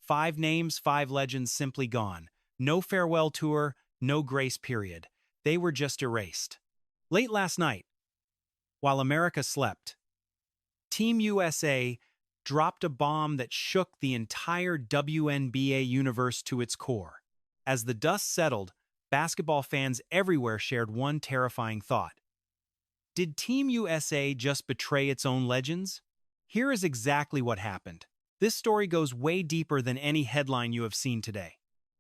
5 names, 5 legends simply gone. No farewell tour, no grace period. They were just erased. Late last night, while America slept, Team USA dropped a bomb that shook the entire WNBA universe to its core. As the dust settled, basketball fans everywhere shared one terrifying thought. Did Team USA just betray its own legends? Here is exactly what happened. This story goes way deeper than any headline you have seen today.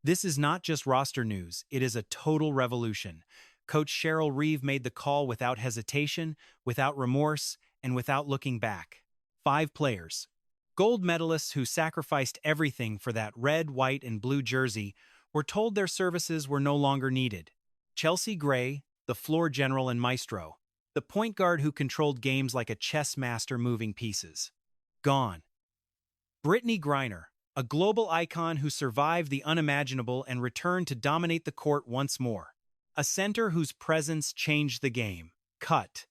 This is not just roster news, it is a total revolution. Coach Cheryl Reeve made the call without hesitation, without remorse, and without looking back. 5 players, gold medalists who sacrificed everything for that red, white, and blue jersey, were told their services were no longer needed. Chelsea Gray, the floor general and maestro, the point guard who controlled games like a chess master moving pieces. Gone. Brittany Griner, a global icon who survived the unimaginable and returned to dominate the court once more. A center whose presence changed the game. Cut.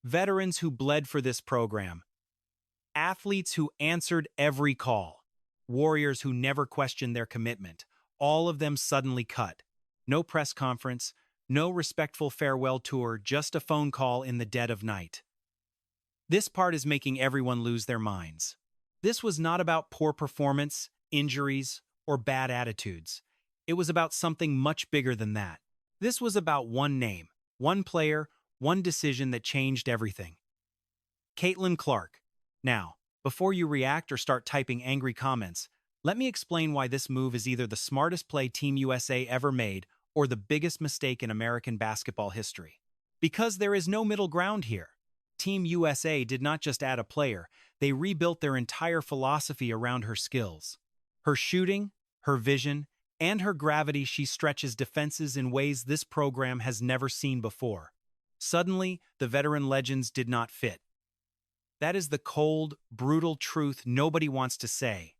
Veterans who bled for this program. Athletes who answered every call. Warriors who never questioned their commitment. All of them suddenly cut. No press conference, no respectful farewell tour, just a phone call in the dead of night. This part is making everyone lose their minds. This was not about poor performance, injuries, or bad attitudes. It was about something much bigger than that. This was about one name, one player, one decision that changed everything. Caitlin Clark. Now, before you react or start typing angry comments, let me explain why this move is either the smartest play Team USA ever made or the biggest mistake in American basketball history. Because there is no middle ground here. Team USA did not just add a player, they rebuilt their entire philosophy around her skills. Her shooting, her vision, and her gravity. She stretches defenses in ways this program has never seen before. Suddenly, the veteran legends did not fit. That is the cold, brutal truth nobody wants to say.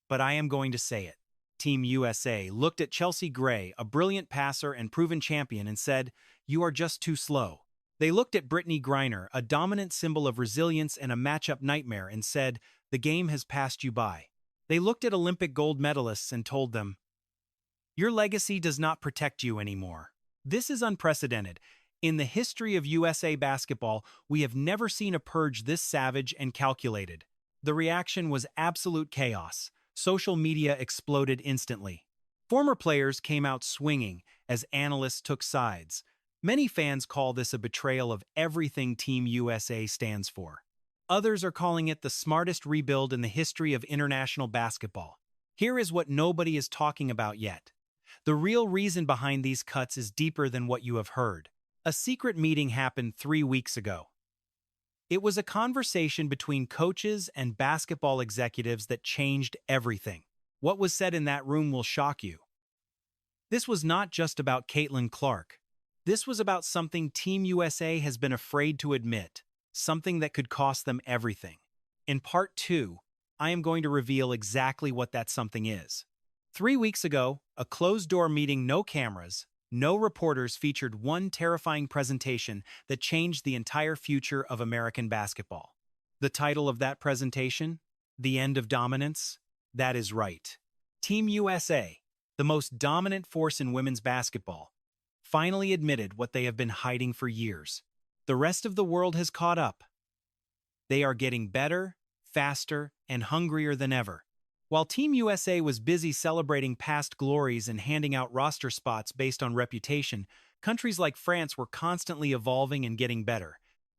But I am going to say it. Team USA looked at Chelsea Gray, a brilliant passer and proven champion, and said, "You are just too slow." They looked at Brittany Griner, a dominant symbol of resilience and a matchup nightmare, and said, "The game has passed you by." They looked at Olympic gold medalists and told them, "Your legacy does not protect you anymore." This is unprecedented. In the history of USA basketball, we have never seen a purge this savage and calculated. The reaction was absolute chaos. Social media exploded instantly. Former players came out swinging as analysts took sides. Many fans call this a betrayal of everything Team USA stands for. Others are calling it the smartest rebuild in the history of international basketball. Here is what nobody is talking about yet. The real reason behind these cuts is deeper than what you have heard. A secret meeting happened 3 weeks ago. It was a conversation between coaches and basketball executives that changed everything. What was said in that room will shock you. This was not just about Caitlin Clark. This was about something Team USA has been afraid to admit, something that could cost them everything. In Part 2, I am going to reveal exactly what that something is. 3 weeks ago, a closed-door meeting, no cameras, no reporters, featured one terrifying presentation that changed the entire future of American basketball. The title of that presentation? The End of Dominance? That is right. Team USA, the most dominant force in women's basketball, finally admitted what they have been hiding for years. The rest of the world has caught up. They are getting better, faster, and hungrier than ever. While Team USA was busy celebrating past glories and handing out roster spots based on reputation, countries like France were constantly evolving and getting better.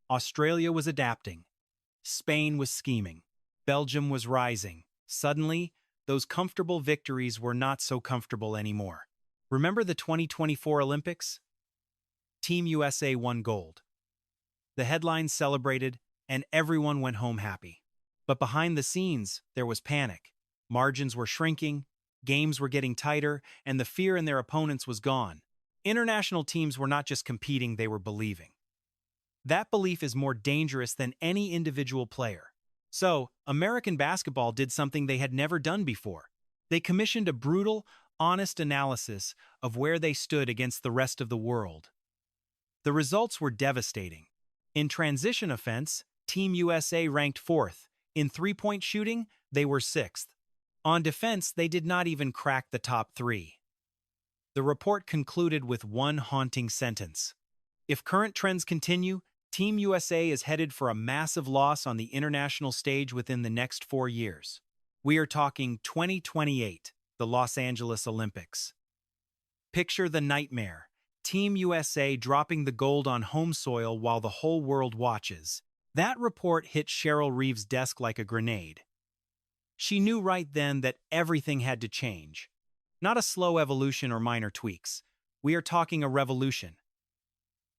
Australia was adapting. Spain was scheming. Belgium was rising. Suddenly, those comfortable victories were not so comfortable anymore. Remember the 2024 Olympics? Team USA won gold. The headlines celebrated, and everyone went home happy. But behind the scenes, there was panic. Margins were shrinking, games were getting tighter, and the fear in their opponents was gone. International teams were not just competing, they were believing. That belief is more dangerous than any individual player. So, American basketball did something they had never done before. They commissioned a brutal, honest analysis of where they stood against the rest of the world. The results were devastating. In transition offense, Team USA ranked 4th. In three-point shooting, they were 6th. On defense, they did not even crack the top three. The report concluded with one haunting sentence. If current trends continue, Team USA is headed for a massive loss on the international stage within the next 4 years. We are talking 2028, the Los Angeles Olympics. Picture the nightmare. Team USA dropping the gold on home soil while the whole world watches. That report hit Cheryl Reeves' desk like a grenade. She knew right then that everything had to change. Not a slow evolution or minor tweaks. We are talking a revolution.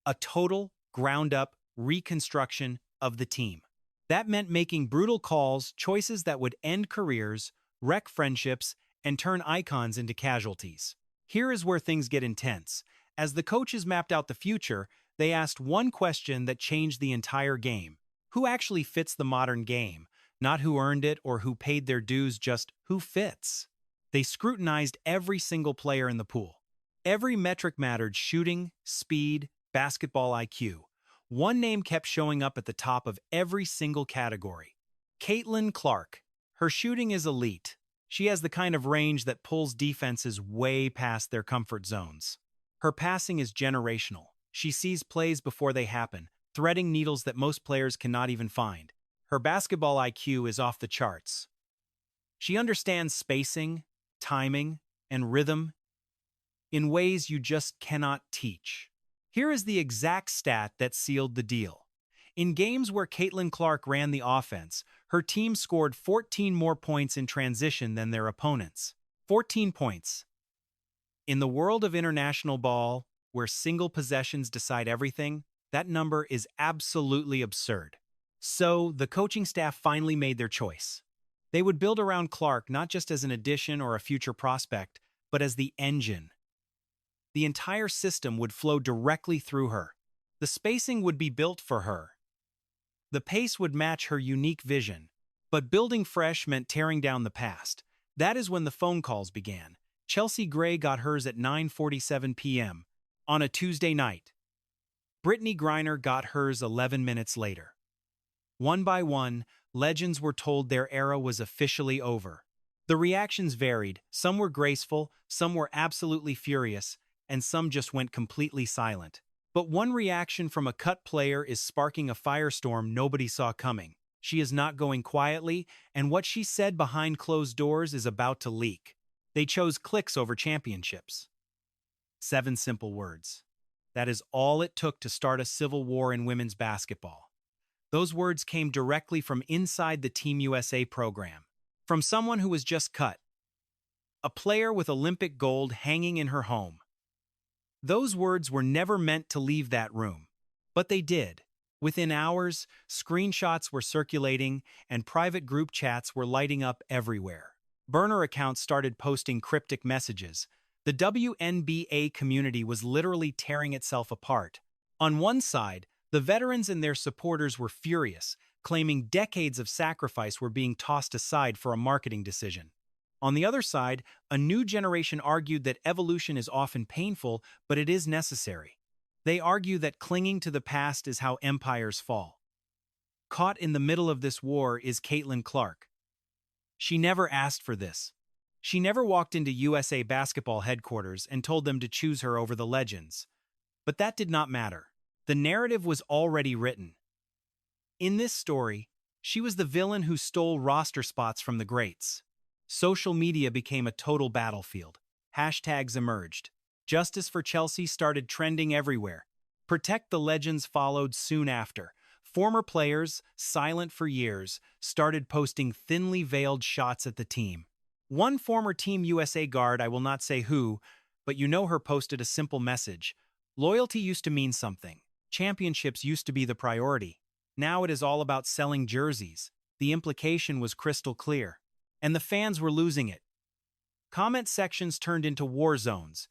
A total, ground-up reconstruction of the team. That meant making brutal calls, choices that would end careers, wreck friendships, and turn icons into casualties. Here is where things get intense. As the coaches mapped out the future, they asked one question that changed the entire game. Who actually fits the modern game? Not who earned it or who paid their dues, just who fits. They scrutinized every single player in the pool. Every metric mattered: shooting, speed, basketball IQ. One name kept showing up at the top of every single category. Caitlin Clark. Her shooting is elite. She has the kind of range that pulls defenses way past their comfort zones. Her passing is generational. She sees plays before they happen, threading needles that most players cannot even find. Her basketball IQ is off the charts. She understands spacing, timing, and rhythm in ways you just cannot teach. Here is the exact stat that sealed the deal. In games where Caitlin Clark ran the offense, her team scored 14 more points in transition than their opponents. 14 points. In the world of international ball, where single possessions decide everything, that number is absolutely absurd. So, the coaching staff finally made their choice. They would build around Clark not just as an addition or a future prospect, but as the engine. The entire system would flow directly through her. The spacing would be built for her. The pace would match her unique vision. But building fresh meant tearing down the past. That is when the phone calls began. Chelsea Gray got hers at 9:47 p.m. on a Tuesday night. Brittany Griner got hers 11 minutes later. One by one, legends were told their era was officially over. The reactions varied. Some were graceful, some were absolutely furious, and some just went completely silent. But one reaction from a cut player is sparking a firestorm nobody saw coming. She is not going quietly, and what she said behind closed doors is about to leak. They chose clicks over championships. 7 simple words. That is all it took to start a civil war in women's basketball. Those words came directly from inside the Team USA program, from someone who was just cut. A player with Olympic gold hanging in her home. Those words were never meant to leave that room, but they did. Within hours, screenshots were circulating and private group chats were lighting up everywhere. Burner accounts started posting cryptic messages. The WNBA community was literally tearing itself apart. On one side, the veterans and their supporters were furious, claiming decades of sacrifice were being tossed aside for a marketing decision. On the other side, a new generation argued that evolution is often painful, but it is necessary. They argue that clinging to the past is how empires fall. Caught in the middle of this war is Caitlin Clark. She never asked for this. She never walked into USA Basketball headquarters and told them to choose her over the legends. But that did not matter. The narrative was already written. In this story, she was the villain who stole roster spots from the greats. Social media became a total battlefield. Hashtags emerged. Justice for Chelsea started trending everywhere. Protect the Legends followed soon after. Former players, silent for years, started posting thinly veiled shots at the team. One former Team USA guard, I will not say who, but you know her, posted a simple message. Loyalty used to mean something. Championships used to be the priority. Now it is all about selling jerseys. The implication was crystal clear. And the fans were losing it. Comment sections turned into war zones.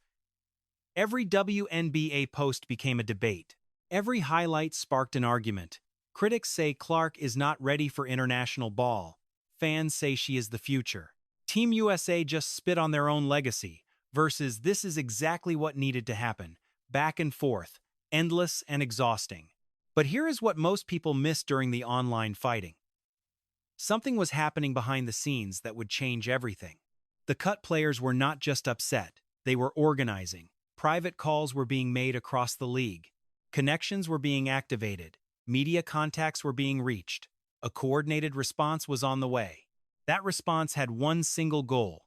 Every WNBA post became a debate. Every highlight sparked an argument. Critics say Clark is not ready for international ball. Fans say she is the future. Team USA just spit on their own legacy, versus this is exactly what needed to happen. Back and forth, endless and exhausting. But here is what most people missed during the online fighting. Something was happening behind the scenes that would change everything. The cut players were not just upset, they were organizing. Private calls were being made across the league. Connections were being activated. Media contacts were being reached. A coordinated response was on the way. That response had one single goal: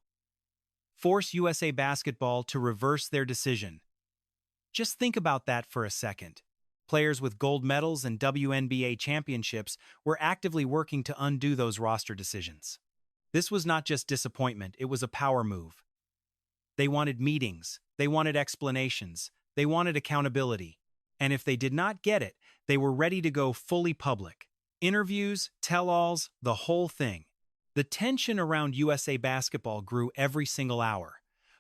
force USA Basketball to reverse their decision. Just think about that for a second. Players with gold medals and WNBA championships were actively working to undo those roster decisions. This was not just disappointment, it was a power move. They wanted meetings, they wanted explanations, they wanted accountability. And if they did not get it, they were ready to go fully public. Interviews, tell-alls, the whole thing. The tension around USA Basketball grew every single hour.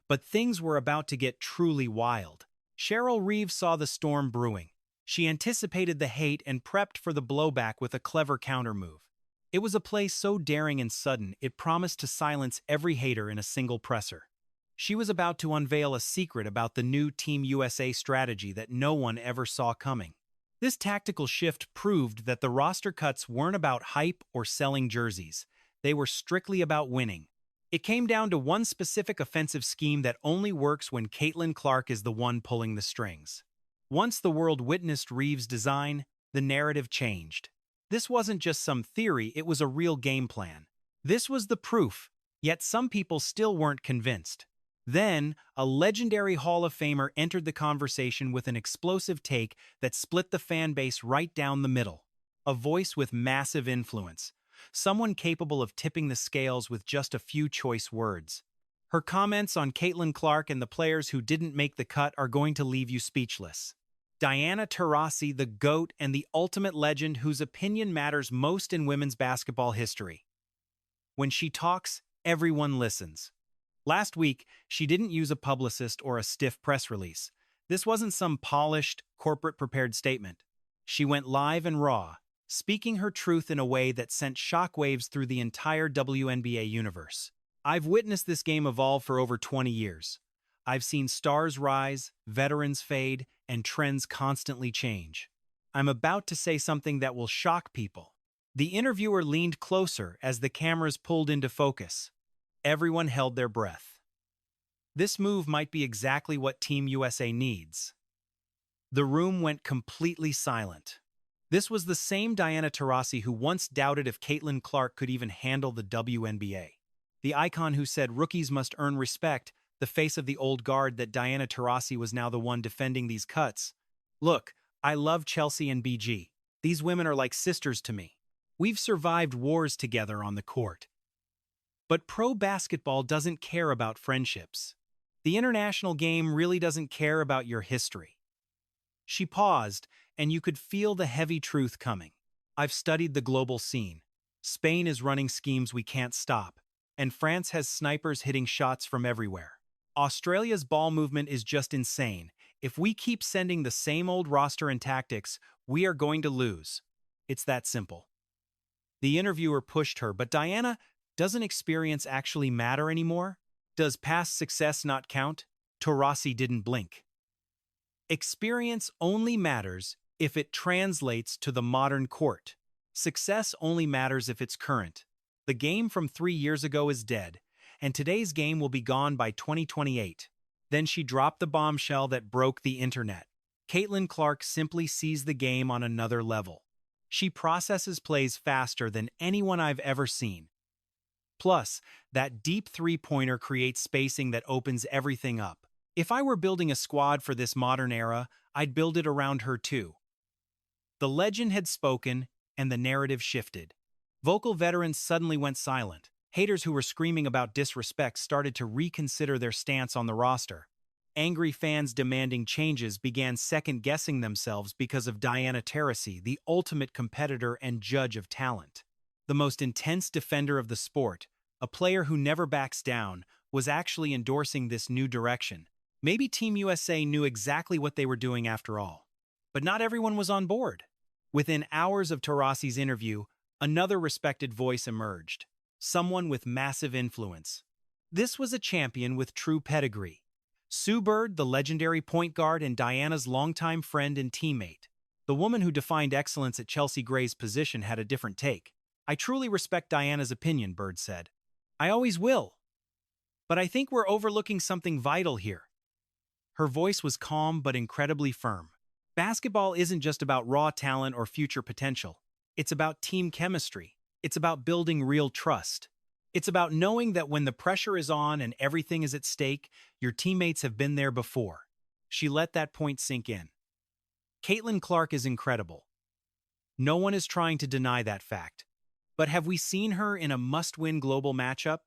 But things were about to get truly wild. Cheryl Reeves saw the storm brewing. She anticipated the hate and prepped for the blowback with a clever countermove. It was a play so daring and sudden, it promised to silence every hater in a single presser. She was about to unveil a secret about the new Team USA strategy that no one ever saw coming. This tactical shift proved that the roster cuts weren't about hype or selling jerseys. They were strictly about winning. It came down to one specific offensive scheme that only works when Caitlin Clark is the one pulling the strings. Once the world witnessed Reeves' design, the narrative changed. This wasn't just some theory, it was a real game plan. This was the proof, yet some people still weren't convinced. Then, a legendary Hall of Famer entered the conversation with an explosive take that split the fan base right down the middle. A voice with massive influence. Someone capable of tipping the scales with just a few choice words. Her comments on Caitlin Clark and the players who didn't make the cut are going to leave you speechless. Diana Taurasi, the GOAT and the ultimate legend whose opinion matters most in women's basketball history. When she talks, everyone listens. Last week, she didn't use a publicist or a stiff press release. This wasn't some polished, corporate-prepared statement. She went live and raw, speaking her truth in a way that sent shockwaves through the entire WNBA universe. I've witnessed this game evolve for over 20 years. I've seen stars rise, veterans fade, and trends constantly change. I'm about to say something that will shock people. The interviewer leaned closer as the cameras pulled into focus. Everyone held their breath. This move might be exactly what Team USA needs. The room went completely silent. This was the same Diana Taurasi who once doubted if Caitlin Clark could even handle the WNBA. The icon who said rookies must earn respect, the face of the old guard that Diana Taurasi was now the one defending these cuts. Look, I love Chelsea and BG. These women are like sisters to me. We've survived wars together on the court. But pro basketball doesn't care about friendships. The international game really doesn't care about your history. She paused, and you could feel the heavy truth coming. I've studied the global scene. Spain is running schemes we can't stop, and France has snipers hitting shots from everywhere. Australia's ball movement is just insane. If we keep sending the same old roster and tactics, we are going to lose. It's that simple. The interviewer pushed her, but Diana, doesn't experience actually matter anymore? Does past success not count? Taurasi didn't blink. Experience only matters if it translates to the modern court. Success only matters if it's current. The game from 3 years ago is dead, and today's game will be gone by 2028. Then she dropped the bombshell that broke the internet. Caitlin Clark simply sees the game on another level. She processes plays faster than anyone I've ever seen. Plus, that deep three-pointer creates spacing that opens everything up. If I were building a squad for this modern era, I'd build it around her too. The legend had spoken, and the narrative shifted. Vocal veterans suddenly went silent. Haters who were screaming about disrespect started to reconsider their stance on the roster. Angry fans demanding changes began second-guessing themselves because of Diana Taurasi, the ultimate competitor and judge of talent. The most intense defender of the sport, a player who never backs down, was actually endorsing this new direction. Maybe Team USA knew exactly what they were doing after all. But not everyone was on board. Within hours of Taurasi's interview, another respected voice emerged. Someone with massive influence. This was a champion with true pedigree. Sue Bird, the legendary point guard and Diana's longtime friend and teammate. The woman who defined excellence at Chelsea Gray's position had a different take. I truly respect Diana's opinion, Bird said. I always will. But I think we're overlooking something vital here. Her voice was calm but incredibly firm. Basketball isn't just about raw talent or future potential. It's about team chemistry. It's about building real trust. It's about knowing that when the pressure is on and everything is at stake, your teammates have been there before. She let that point sink in. Caitlin Clark is incredible. No one is trying to deny that fact. But have we seen her in a must-win global matchup?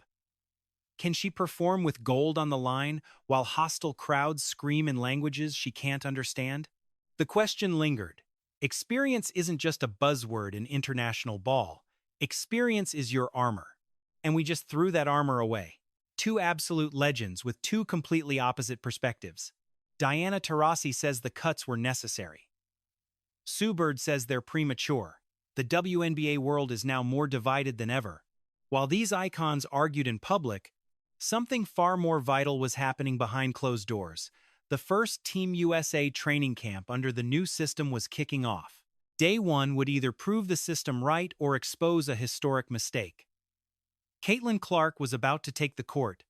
Can she perform with gold on the line while hostile crowds scream in languages she can't understand? The question lingered. Experience isn't just a buzzword in international ball. Experience is your armor. And we just threw that armor away. Two absolute legends with two completely opposite perspectives. Diana Taurasi says the cuts were necessary. Sue Bird says they're premature. The WNBA world is now more divided than ever. While these icons argued in public, something far more vital was happening behind closed doors. The first Team USA training camp under the new system was kicking off. Day one would either prove the system right or expose a historic mistake. Caitlin Clark was about to take the court,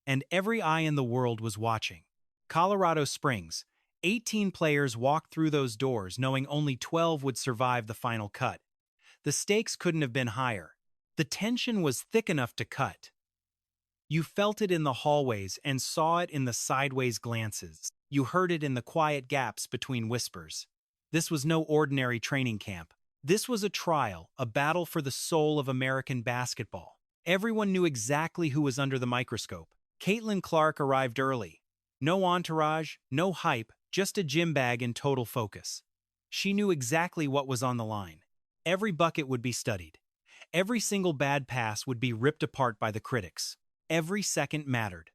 and every eye in the world was watching. Colorado Springs, 18 players walked through those doors knowing only 12 would survive the final cut. The stakes couldn't have been higher. The tension was thick enough to cut. You felt it in the hallways and saw it in the sideways glances. You heard it in the quiet gaps between whispers. This was no ordinary training camp. This was a trial, a battle for the soul of American basketball. Everyone knew exactly who was under the microscope. Caitlin Clark arrived early. No entourage, no hype, just a gym bag in total focus. She knew exactly what was on the line. Every bucket would be studied. Every single bad pass would be ripped apart by the critics. Every second mattered.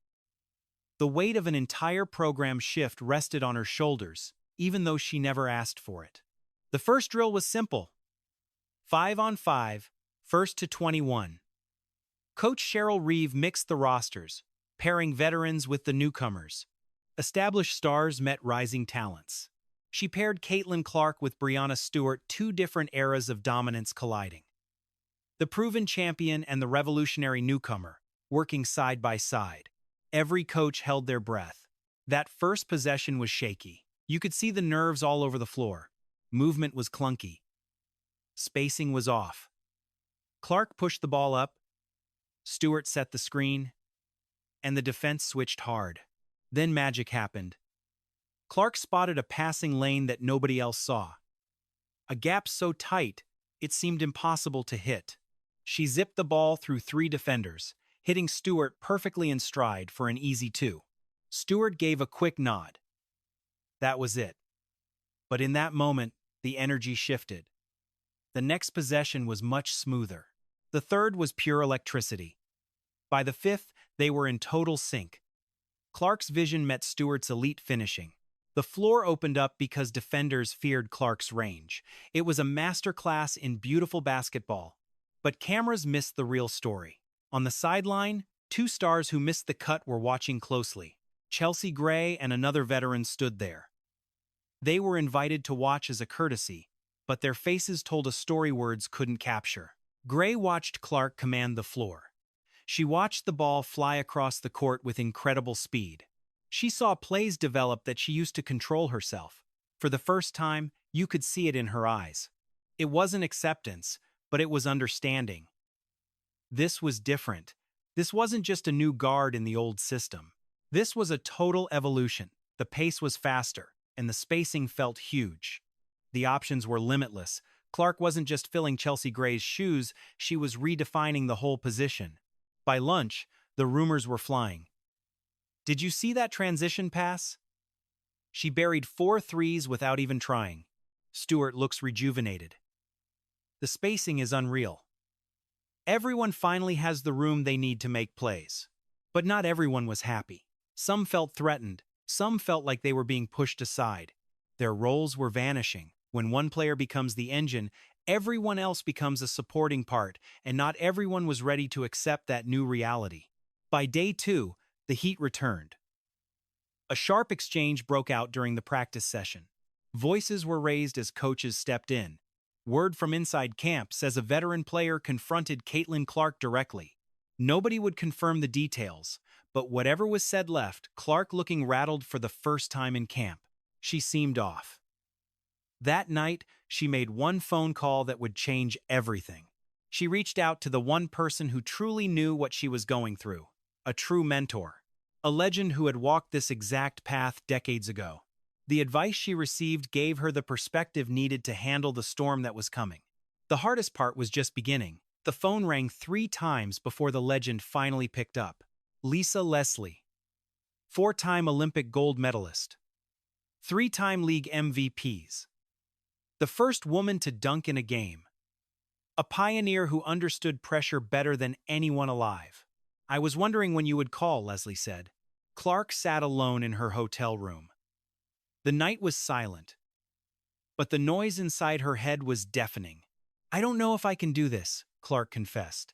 The weight of an entire program shift rested on her shoulders, even though she never asked for it. The first drill was simple. 5-on-5, first to 21. Coach Cheryl Reeve mixed the rosters, pairing veterans with the newcomers. Established stars met rising talents. She paired Caitlin Clark with Breanna Stewart, two different eras of dominance colliding. The proven champion and the revolutionary newcomer, working side by side. Every coach held their breath. That first possession was shaky. You could see the nerves all over the floor. Movement was clunky. Spacing was off. Clark pushed the ball up. Stewart set the screen. And the defense switched hard. Then magic happened. Clark spotted a passing lane that nobody else saw. A gap so tight, it seemed impossible to hit. She zipped the ball through 3 defenders, hitting Stewart perfectly in stride for an easy 2. Stewart gave a quick nod. That was it. But in that moment, the energy shifted. The next possession was much smoother. The third was pure electricity. By the 5th, they were in total sync. Clark's vision met Stewart's elite finishing. The floor opened up because defenders feared Clark's range. It was a masterclass in beautiful basketball. But cameras missed the real story. On the sideline, 2 stars who missed the cut were watching closely. Chelsea Gray and another veteran stood there. They were invited to watch as a courtesy, but their faces told a story words couldn't capture. Gray watched Clark command the floor. She watched the ball fly across the court with incredible speed. She saw plays develop that she used to control herself. For the first time, you could see it in her eyes. It wasn't acceptance, but it was understanding. This was different. This wasn't just a new guard in the old system. This was a total evolution. The pace was faster, and the spacing felt huge. The options were limitless. Clark wasn't just filling Chelsea Gray's shoes, she was redefining the whole position. By lunch, the rumors were flying. Did you see that transition pass? She buried 4 threes without even trying. Stewart looks rejuvenated. The spacing is unreal. Everyone finally has the room they need to make plays. But not everyone was happy. Some felt threatened. Some felt like they were being pushed aside. Their roles were vanishing. When one player becomes the engine, everyone else becomes a supporting part, and not everyone was ready to accept that new reality. By day 2, the heat returned. A sharp exchange broke out during the practice session. Voices were raised as coaches stepped in. Word from inside camp says a veteran player confronted Caitlin Clark directly. Nobody would confirm the details, but whatever was said left Clark looking rattled for the first time in camp. She seemed off. That night, she made one phone call that would change everything. She reached out to the one person who truly knew what she was going through, a true mentor, a legend who had walked this exact path decades ago. The advice she received gave her the perspective needed to handle the storm that was coming. The hardest part was just beginning. The phone rang 3 times before the legend finally picked up. Lisa Leslie, 4-time Olympic gold medalist, 3-time league MVPs, the first woman to dunk in a game, a pioneer who understood pressure better than anyone alive. "I was wondering when you would call," Leslie said. Clark sat alone in her hotel room. The night was silent, but the noise inside her head was deafening. "I don't know if I can do this," Clark confessed.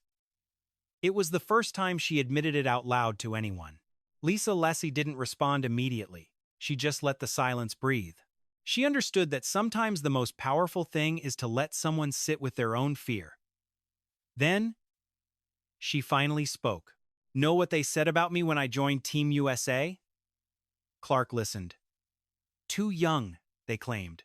It was the first time she admitted it out loud to anyone. Lisa Leslie didn't respond immediately. She just let the silence breathe. She understood that sometimes the most powerful thing is to let someone sit with their own fear. Then, she finally spoke. "Know what they said about me when I joined Team USA?" Clark listened. "Too young," they claimed.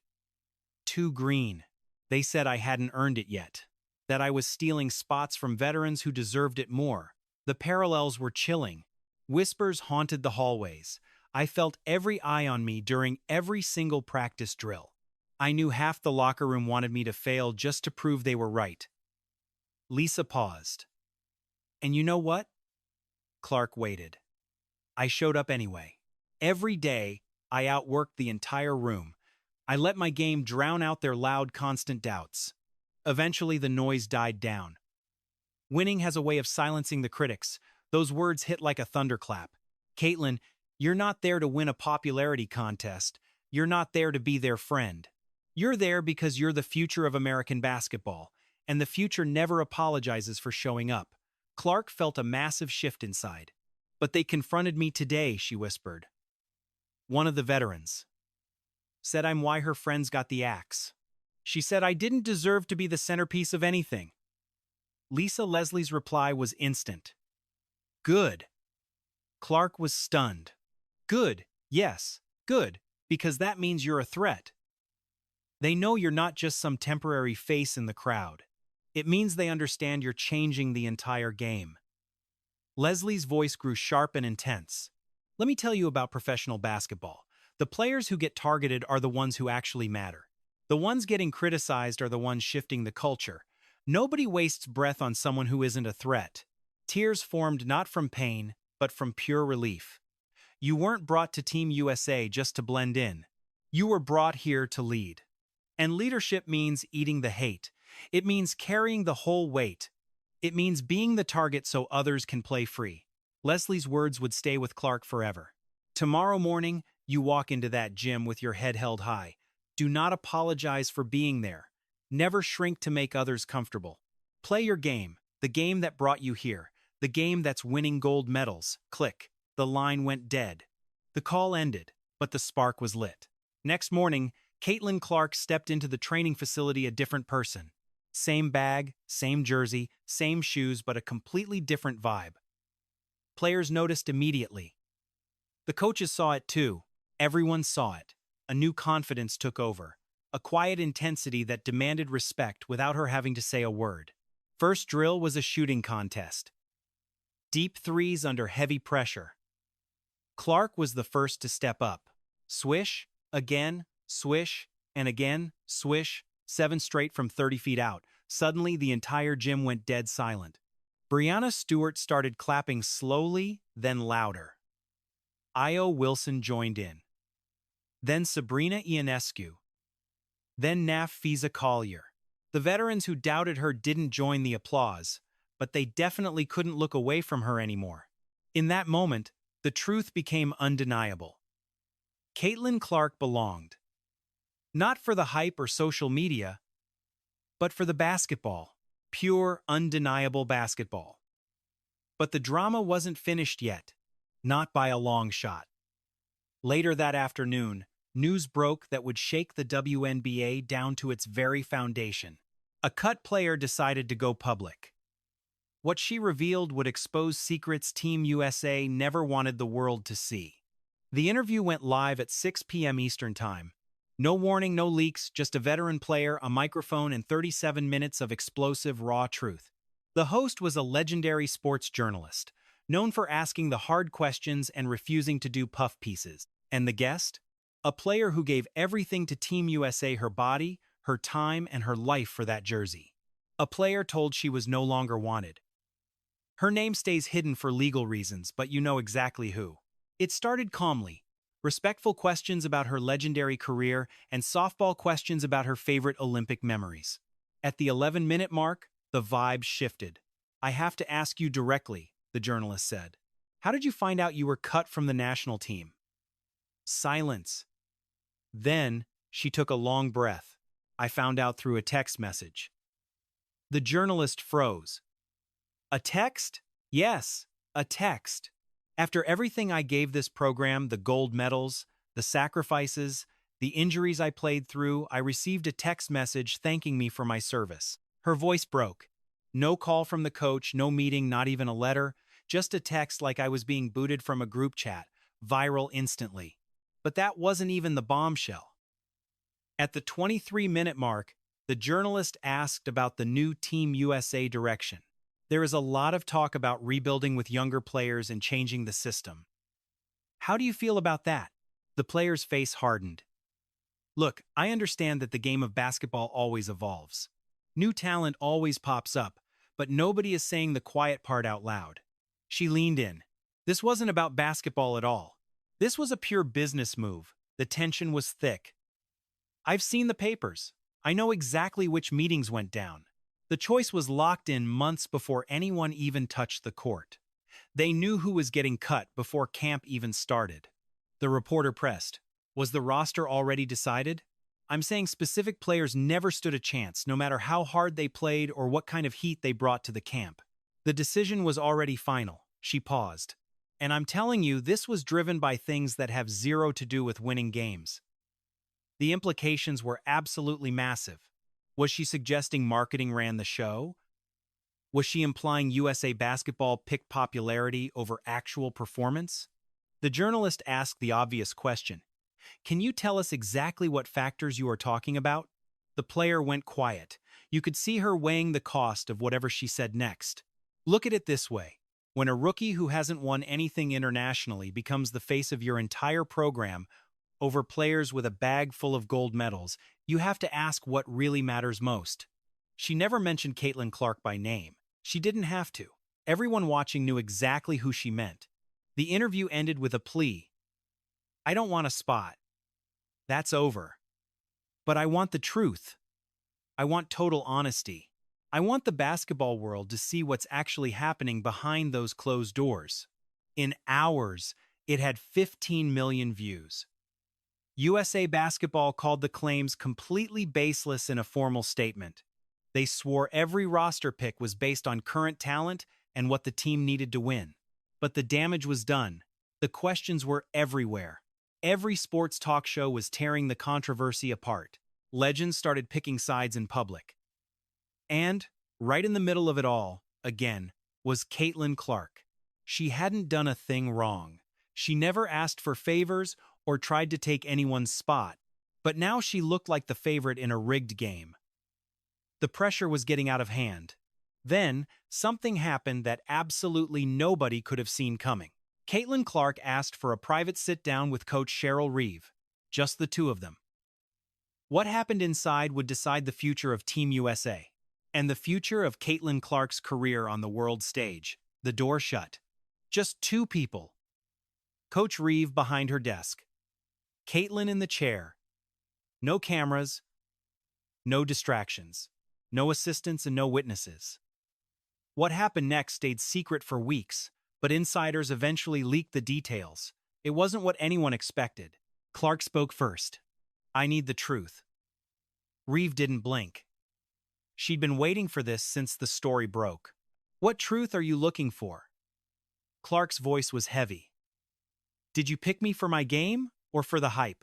"Too green." They said I hadn't earned it yet, that I was stealing spots from veterans who deserved it more. The parallels were chilling. Whispers haunted the hallways. I felt every eye on me during every single practice drill. I knew half the locker room wanted me to fail just to prove they were right. Lisa paused. "And you know what?" Clark waited. "I showed up anyway. Every day, I outworked the entire room. I let my game drown out their loud, constant doubts. Eventually, the noise died down. Winning has a way of silencing the critics. Those words hit like a thunderclap. Caitlin, you're not there to win a popularity contest. You're not there to be their friend. You're there because you're the future of American basketball, and the future never apologizes for showing up." Clark felt a massive shift inside. "But they confronted me today," she whispered. One of the veterans said I'm why her friends got the axe. She said I didn't deserve to be the centerpiece of anything. Lisa Leslie's reply was instant. "Good." Clark was stunned. "Good, yes, good, because that means you're a threat. They know you're not just some temporary face in the crowd. It means they understand you're changing the entire game." Leslie's voice grew sharp and intense. "Let me tell you about professional basketball. The players who get targeted are the ones who actually matter. The ones getting criticized are the ones shifting the culture. Nobody wastes breath on someone who isn't a threat. Tears formed not from pain, but from pure relief. You weren't brought to Team USA just to blend in. You were brought here to lead. And leadership means eating the hate. It means carrying the whole weight. It means being the target so others can play free." Leslie's words would stay with Clark forever. "Tomorrow morning, you walk into that gym with your head held high. Do not apologize for being there. Never shrink to make others comfortable. Play your game, the game that brought you here, the game that's winning gold medals." Click. The line went dead. The call ended, but the spark was lit. Next morning, Caitlin Clark stepped into the training facility a different person. Same bag, same jersey, same shoes, but a completely different vibe. Players noticed immediately. The coaches saw it too. Everyone saw it. A new confidence took over. A quiet intensity that demanded respect without her having to say a word. First drill was a shooting contest. Deep threes under heavy pressure. Clark was the first to step up. Swish, again, swish, and again, swish, 7 straight from 30 feet out. Suddenly, the entire gym went dead silent. Brianna Stewart started clapping slowly, then louder. Io Wilson joined in. Then Sabrina Ionescu. Then Naf Fiza Collier. The veterans who doubted her didn't join the applause, but they definitely couldn't look away from her anymore. In that moment, the truth became undeniable. Caitlin Clark belonged. Not for the hype or social media, but for the basketball. Pure, undeniable basketball. But the drama wasn't finished yet. Not by a long shot. Later that afternoon, news broke that would shake the WNBA down to its very foundation. A cut player decided to go public. What she revealed would expose secrets Team USA never wanted the world to see. The interview went live at 6 p.m. Eastern Time. No warning, no leaks, just a veteran player, a microphone, and 37 minutes of explosive, raw truth. The host was a legendary sports journalist, known for asking the hard questions and refusing to do puff pieces. And the guest? A player who gave everything to Team USA, her body, her time, and her life for that jersey. A player told she was no longer wanted. Her name stays hidden for legal reasons, but you know exactly who. It started calmly. Respectful questions about her legendary career and softball questions about her favorite Olympic memories. At the 11-minute mark, the vibe shifted. "I have to ask you directly," the journalist said. "How did you find out you were cut from the national team?" Silence. Then, she took a long breath. "I found out through a text message." The journalist froze. "A text?" "Yes, a text. After everything I gave this program, the gold medals, the sacrifices, the injuries I played through, I received a text message thanking me for my service." Her voice broke. No call from the coach, no meeting, not even a letter, just a text like I was being booted from a group chat, viral instantly. But that wasn't even the bombshell. At the 23-minute mark, the journalist asked about the new Team USA direction. There is a lot of talk about rebuilding with younger players and changing the system. How do you feel about that? The player's face hardened. "Look, I understand that the game of basketball always evolves. New talent always pops up, but nobody is saying the quiet part out loud." She leaned in. This wasn't about basketball at all. This was a pure business move. The tension was thick. "I've seen the papers. I know exactly which meetings went down. The choice was locked in months before anyone even touched the court. They knew who was getting cut before camp even started." The reporter pressed. "Was the roster already decided?" "I'm saying specific players never stood a chance, no matter how hard they played or what kind of heat they brought to the camp. The decision was already final." She paused. "And I'm telling you, this was driven by things that have zero to do with winning games." The implications were absolutely massive. Was she suggesting marketing ran the show? Was she implying USA basketball picked popularity over actual performance? The journalist asked the obvious question. "Can you tell us exactly what factors you are talking about?" The player went quiet. You could see her weighing the cost of whatever she said next. "Look at it this way. When a rookie who hasn't won anything internationally becomes the face of your entire program over players with a bag full of gold medals, you have to ask what really matters most." She never mentioned Caitlin Clark by name. She didn't have to. Everyone watching knew exactly who she meant. The interview ended with a plea. "I don't want a spot. That's over. But I want the truth. I want total honesty. I want the basketball world to see what's actually happening behind those closed doors." In hours, it had 15 million views. USA Basketball called the claims completely baseless in a formal statement. They swore every roster pick was based on current talent and what the team needed to win. But the damage was done. The questions were everywhere. Every sports talk show was tearing the controversy apart. Legends started picking sides in public. And, right in the middle of it all, again, was Caitlin Clark. She hadn't done a thing wrong. She never asked for favors or tried to take anyone's spot, but now she looked like the favorite in a rigged game. The pressure was getting out of hand. Then, something happened that absolutely nobody could have seen coming. Caitlin Clark asked for a private sit-down with Coach Cheryl Reeve, just the two of them. What happened inside would decide the future of Team USA, and the future of Caitlin Clark's career on the world stage. The door shut. Just two people. Coach Reeve behind her desk. Caitlin in the chair. No cameras, no distractions, no assistants and no witnesses. What happened next stayed secret for weeks, but insiders eventually leaked the details. It wasn't what anyone expected. Clark spoke first. "I need the truth." Reeve didn't blink. She'd been waiting for this since the story broke. "What truth are you looking for?" Clark's voice was heavy. "Did you pick me for my game or for the hype?"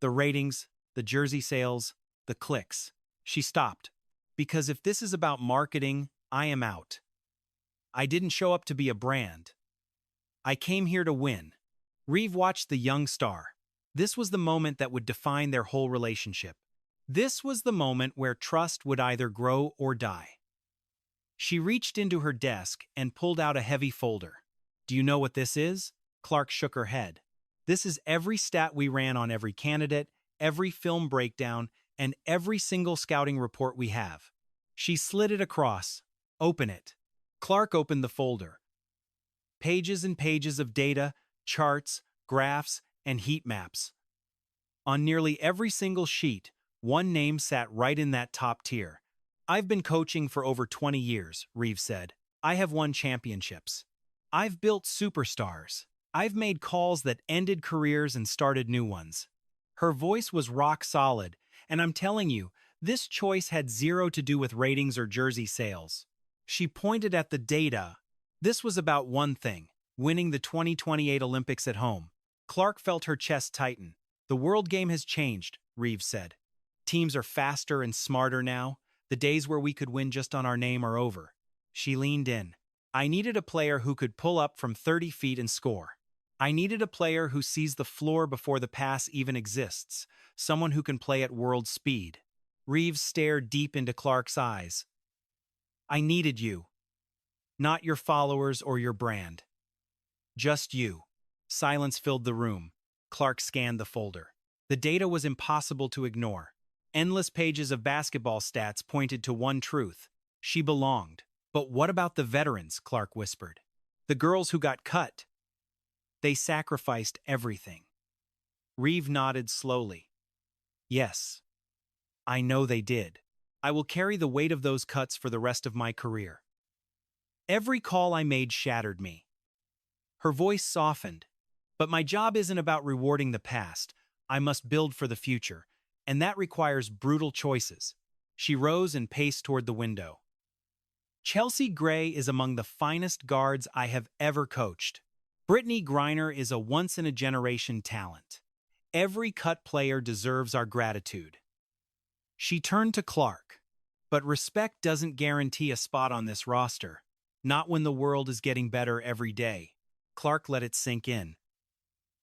The ratings, the jersey sales, the clicks. She stopped. Because if this is about marketing, I am out. I didn't show up to be a brand. I came here to win. Reeve watched the young star. This was the moment that would define their whole relationship. This was the moment where trust would either grow or die. She reached into her desk and pulled out a heavy folder. Do you know what this is? Clark shook her head. This is every stat we ran on every candidate, every film breakdown, and every single scouting report we have. She slid it across. Open it. Clark opened the folder. Pages and pages of data, charts, graphs, and heat maps. On nearly every single sheet, one name sat right in that top tier. I've been coaching for over 20 years, Reeves said. I have won championships. I've built superstars. I've made calls that ended careers and started new ones. Her voice was rock solid, and I'm telling you, this choice had zero to do with ratings or jersey sales. She pointed at the data. This was about one thing, winning the 2028 Olympics at home. Clark felt her chest tighten. The world game has changed, Reeves said. Teams are faster and smarter now. The days where we could win just on our name are over. She leaned in. I needed a player who could pull up from 30 feet and score. I needed a player who sees the floor before the pass even exists, someone who can play at world speed. Reeves stared deep into Clark's eyes. I needed you. Not your followers or your brand. Just you. Silence filled the room. Clark scanned the folder. The data was impossible to ignore. Endless pages of basketball stats pointed to one truth. She belonged. But what about the veterans? Clark whispered. The girls who got cut. They sacrificed everything. Reeve nodded slowly. Yes, I know they did. I will carry the weight of those cuts for the rest of my career. Every call I made shattered me. Her voice softened. But my job isn't about rewarding the past. I must build for the future, and that requires brutal choices. She rose and paced toward the window. Chelsea Gray is among the finest guards I have ever coached. Brittany Griner is a once-in-a-generation talent. Every cut player deserves our gratitude. She turned to Clark. But respect doesn't guarantee a spot on this roster. Not when the world is getting better every day. Clark let it sink in.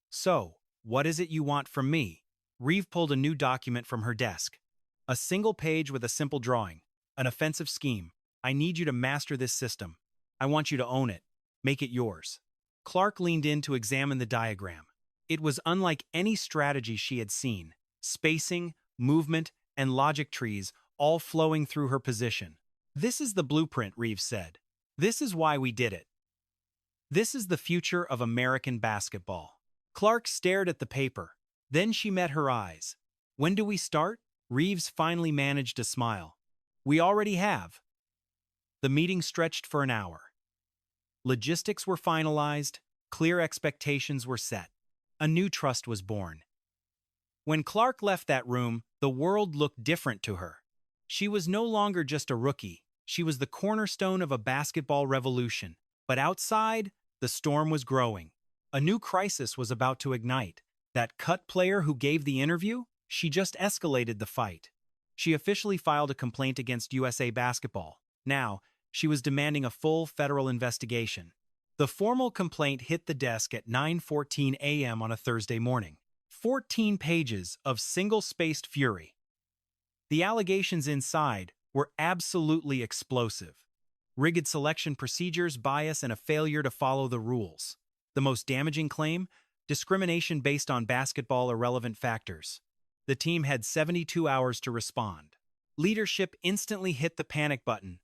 So, what is it you want from me? Reeve pulled a new document from her desk. A single page with a simple drawing. An offensive scheme. I need you to master this system. I want you to own it. Make it yours. Clark leaned in to examine the diagram. It was unlike any strategy she had seen. Spacing, movement, and logic trees all flowing through her position. This is the blueprint, Reeves said. This is why we did it. This is the future of American basketball. Clark stared at the paper. Then she met her eyes. When do we start? Reeves finally managed a smile. We already have. The meeting stretched for an hour. Logistics were finalized, clear expectations were set. A new trust was born. When Clark left that room, the world looked different to her. She was no longer just a rookie. She was the cornerstone of a basketball revolution. But outside, the storm was growing. A new crisis was about to ignite. That cut player who gave the interview? She just escalated the fight. She officially filed a complaint against USA Basketball. Now, she was demanding a full federal investigation. The formal complaint hit the desk at 9:14 a.m. on a Thursday morning. 14 pages of single-spaced fury. The allegations inside were absolutely explosive. Rigged selection procedures, bias, and a failure to follow the rules. The most damaging claim? Discrimination based on basketball irrelevant factors. The team had 72 hours to respond. Leadership instantly hit the panic button.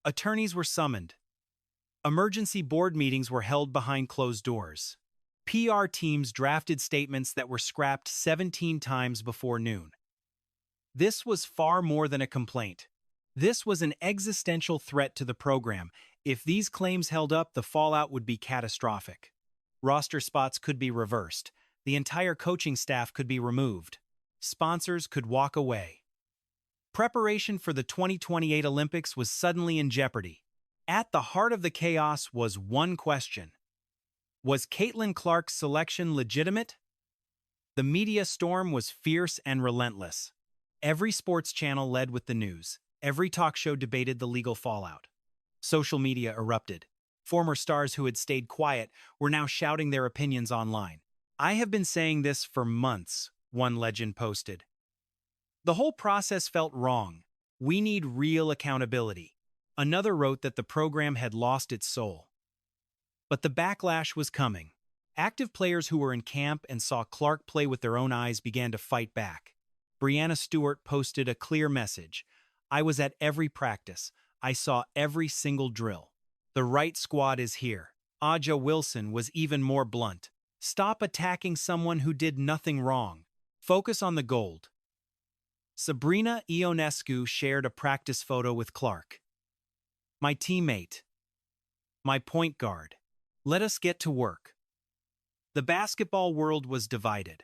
Attorneys were summoned. Emergency board meetings were held behind closed doors. PR teams drafted statements that were scrapped 17 times before noon. This was far more than a complaint. This was an existential threat to the program. If these claims held up, the fallout would be catastrophic. Roster spots could be reversed. The entire coaching staff could be removed. Sponsors could walk away. Preparation for the 2028 Olympics was suddenly in jeopardy. At the heart of the chaos was one question. Was Caitlin Clark's selection legitimate? The media storm was fierce and relentless. Every sports channel led with the news. Every talk show debated the legal fallout. Social media erupted. Former stars who had stayed quiet were now shouting their opinions online. "I have been saying this for months," one legend posted. "The whole process felt wrong. We need real accountability." Another wrote that the program had lost its soul. But the backlash was coming. Active players who were in camp and saw Clark play with their own eyes began to fight back. Brianna Stewart posted a clear message. "I was at every practice. I saw every single drill. The right squad is here." Aja Wilson was even more blunt. "Stop attacking someone who did nothing wrong. Focus on the gold." Sabrina Ionescu shared a practice photo with Clark. "My teammate. My point guard. Let us get to work." The basketball world was divided.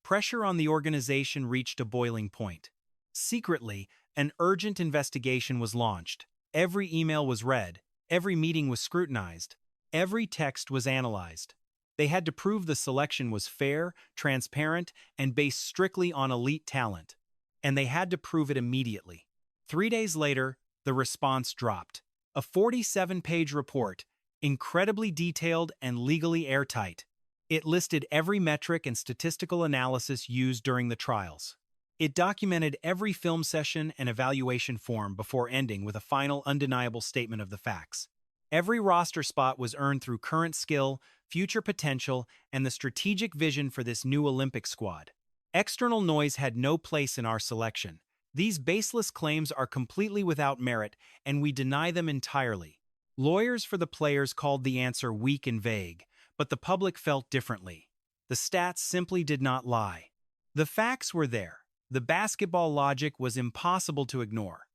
Pressure on the organization reached a boiling point. Secretly, an urgent investigation was launched. Every email was read, every meeting was scrutinized, every text was analyzed. They had to prove the selection was fair, transparent, and based strictly on elite talent. And they had to prove it immediately. 3 days later, the response dropped. A 47-page report, incredibly detailed and legally airtight. It listed every metric and statistical analysis used during the trials. It documented every film session and evaluation form before ending with a final undeniable statement of the facts. Every roster spot was earned through current skill, future potential, and the strategic vision for this new Olympic squad. External noise had no place in our selection. These baseless claims are completely without merit, and we deny them entirely. Lawyers for the players called the answer weak and vague, but the public felt differently. The stats simply did not lie. The facts were there. The basketball logic was impossible to ignore.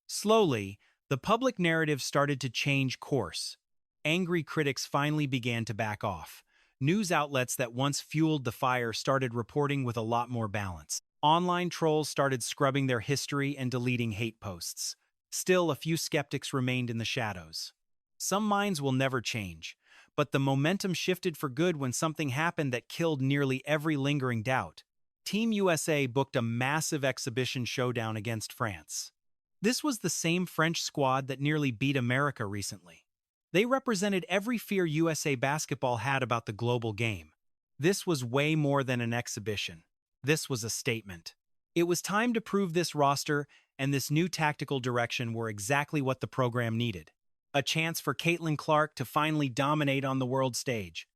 Slowly, the public narrative started to change course. Angry critics finally began to back off. News outlets that once fueled the fire started reporting with a lot more balance. Online trolls started scrubbing their history and deleting hate posts. Still, a few skeptics remained in the shadows. Some minds will never change, but the momentum shifted for good when something happened that killed nearly every lingering doubt. Team USA booked a massive exhibition showdown against France. This was the same French squad that nearly beat America recently. They represented every fear USA basketball had about the global game. This was way more than an exhibition. This was a statement. It was time to prove this roster and this new tactical direction were exactly what the program needed. A chance for Caitlin Clark to finally dominate on the world stage.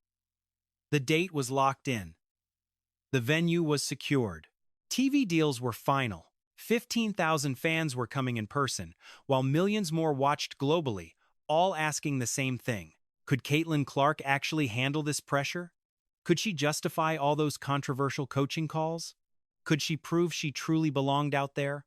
The date was locked in. The venue was secured. TV deals were final. 15,000 fans were coming in person, while millions more watched globally, all asking the same thing. Could Caitlin Clark actually handle this pressure? Could she justify all those controversial coaching calls? Could she prove she truly belonged out there?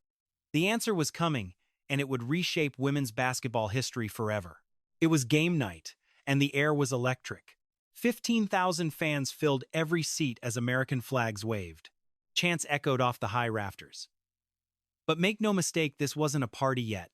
The answer was coming, and it would reshape women's basketball history forever. It was game night, and the air was electric. 15,000 fans filled every seat as American flags waved. Chants echoed off the high rafters. But make no mistake, this wasn't a party yet.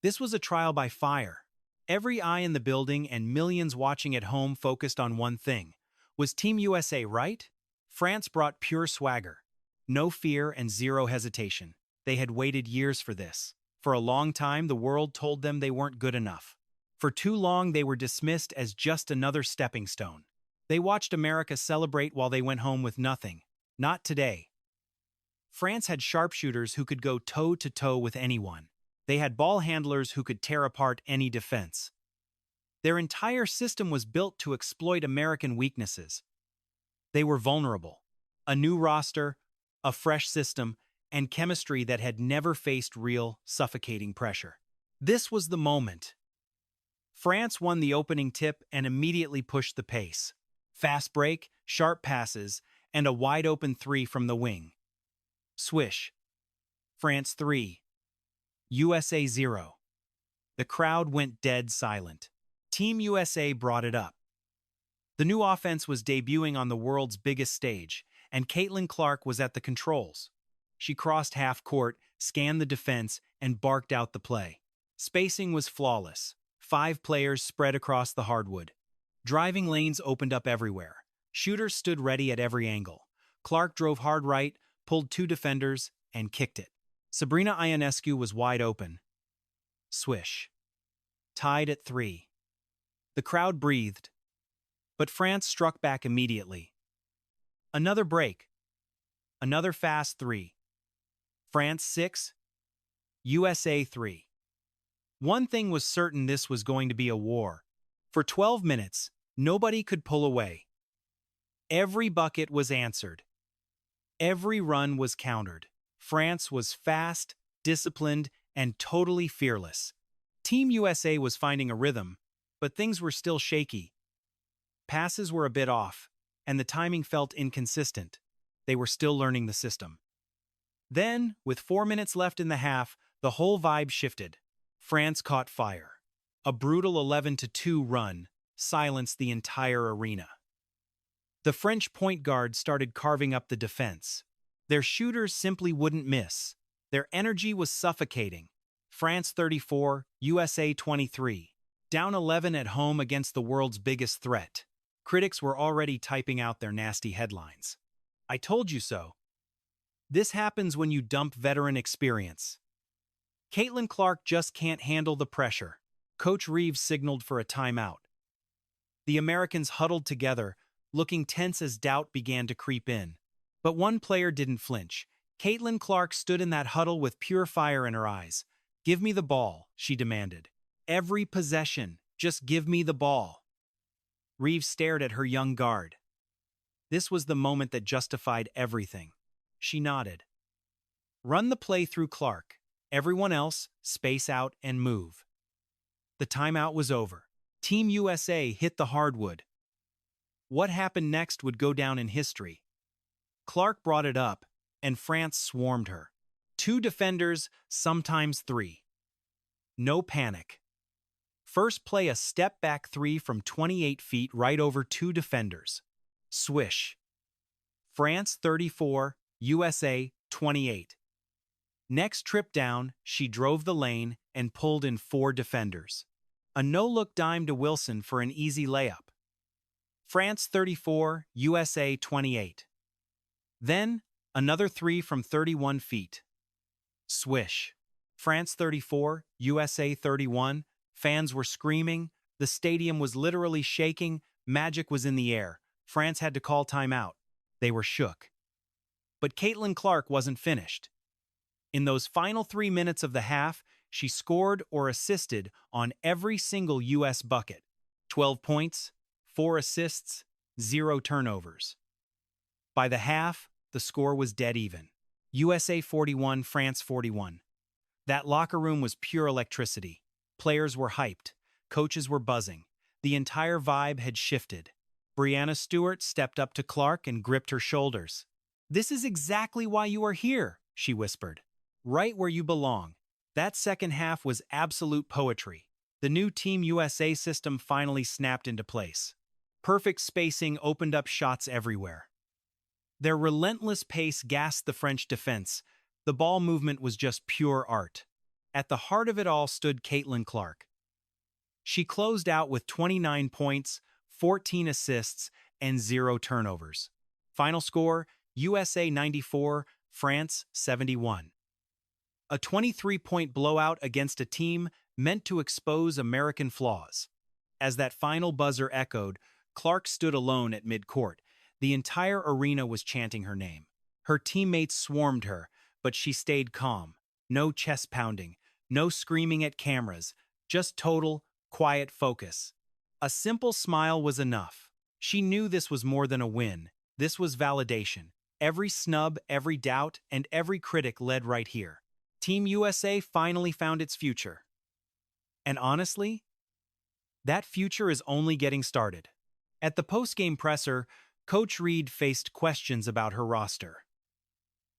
This was a trial by fire. Every eye in the building and millions watching at home focused on one thing. Was Team USA right? France brought pure swagger. No fear and zero hesitation. They had waited years for this. For a long time, the world told them they weren't good enough. For too long, they were dismissed as just another stepping stone. They watched America celebrate while they went home with nothing. Not today. France had sharpshooters who could go toe-to-toe with anyone. They had ball handlers who could tear apart any defense. Their entire system was built to exploit American weaknesses. They were vulnerable. A new roster, a fresh system, and chemistry that had never faced real, suffocating pressure. This was the moment. France won the opening tip and immediately pushed the pace. Fast break, sharp passes, and a wide-open three from the wing. Swish. France 3. USA 0. The crowd went dead silent. Team USA brought it up. The new offense was debuting on the world's biggest stage, and Caitlin Clark was at the controls. She crossed half court, scanned the defense, and barked out the play. Spacing was flawless. 5 players spread across the hardwood. Driving lanes opened up everywhere. Shooters stood ready at every angle. Clark drove hard right, pulled two defenders, and kicked it. Sabrina Ionescu was wide open. Swish. Tied at 3. The crowd breathed, but France struck back immediately. Another break. Another fast 3. France 6, USA 3. One thing was certain: this was going to be a war. For 12 minutes, nobody could pull away. Every bucket was answered. Every run was countered. France was fast, disciplined, and totally fearless. Team USA was finding a rhythm, but things were still shaky. Passes were a bit off, and the timing felt inconsistent. They were still learning the system. Then, with 4 minutes left in the half, the whole vibe shifted. France caught fire. A brutal 11-2 run silenced the entire arena. The French point guard started carving up the defense. Their shooters simply wouldn't miss. Their energy was suffocating. France 34, USA 23. Down 11 at home against the world's biggest threat. Critics were already typing out their nasty headlines. I told you so. This happens when you dump veteran experience. Caitlin Clark just can't handle the pressure. Coach Reeves signaled for a timeout. The Americans huddled together, looking tense as doubt began to creep in. But one player didn't flinch. Caitlin Clark stood in that huddle with pure fire in her eyes. "Give me the ball," she demanded. "Every possession, just give me the ball." Reeves stared at her young guard. This was the moment that justified everything. She nodded. "Run the play through Clark. Everyone else, space out and move." The timeout was over. Team USA hit the hardwood. What happened next would go down in history. Clark brought it up, and France swarmed her. 2 defenders, sometimes 3. No panic. First play, a step-back 3 from 28 feet right over 2 defenders. Swish. France 34, USA 28. Next trip down, she drove the lane and pulled in 4 defenders. A no-look dime to Wilson for an easy layup. France 34, USA 28. Then, another 3 from 31 feet. Swish. France 34, USA 31. Fans were screaming. The stadium was literally shaking. Magic was in the air. France had to call timeout. They were shook. But Caitlin Clark wasn't finished. In those final 3 minutes of the half, she scored or assisted on every single U.S. bucket. 12 points, 4 assists, 0 turnovers. By the half, the score was dead even. USA 41, France 41. That locker room was pure electricity. Players were hyped. Coaches were buzzing. The entire vibe had shifted. Breanna Stewart stepped up to Clark and gripped her shoulders. "This is exactly why you are here," she whispered. "Right where you belong." That second half was absolute poetry. The new Team USA system finally snapped into place. Perfect spacing opened up shots everywhere. Their relentless pace gassed the French defense. The ball movement was just pure art. At the heart of it all stood Caitlin Clark. She closed out with 29 points, 14 assists, and 0 turnovers. Final score, USA 94, France 71. A 23-point blowout against a team meant to expose American flaws. As that final buzzer echoed, Clark stood alone at midcourt. The entire arena was chanting her name. Her teammates swarmed her, but she stayed calm. No chest pounding, no screaming at cameras, just total, quiet focus. A simple smile was enough. She knew this was more than a win. This was validation. Every snub, every doubt, and every critic led right here. Team USA finally found its future. And honestly, that future is only getting started. At the post-game presser, Coach Reed faced questions about her roster.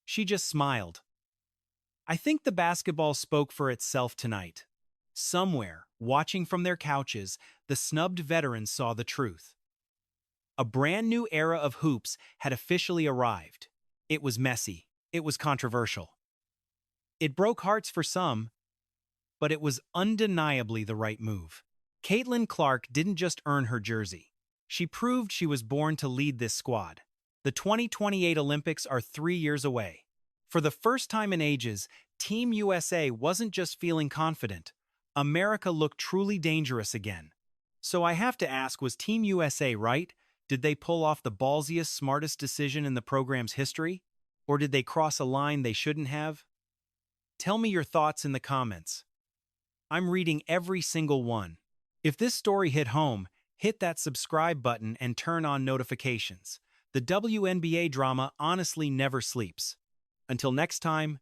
She just smiled. "I think the basketball spoke for itself tonight." Somewhere, watching from their couches, the snubbed veterans saw the truth. A brand new era of hoops had officially arrived. It was messy. It was controversial. It broke hearts for some, but it was undeniably the right move. Caitlin Clark didn't just earn her jersey. She proved she was born to lead this squad. The 2028 Olympics are 3 years away. For the first time in ages, Team USA wasn't just feeling confident. America looked truly dangerous again. So I have to ask, was Team USA right? Did they pull off the ballsiest, smartest decision in the program's history? Or did they cross a line they shouldn't have? Tell me your thoughts in the comments. I'm reading every single one. If this story hit home, hit that subscribe button and turn on notifications. The WNBA drama honestly never sleeps. Until next time,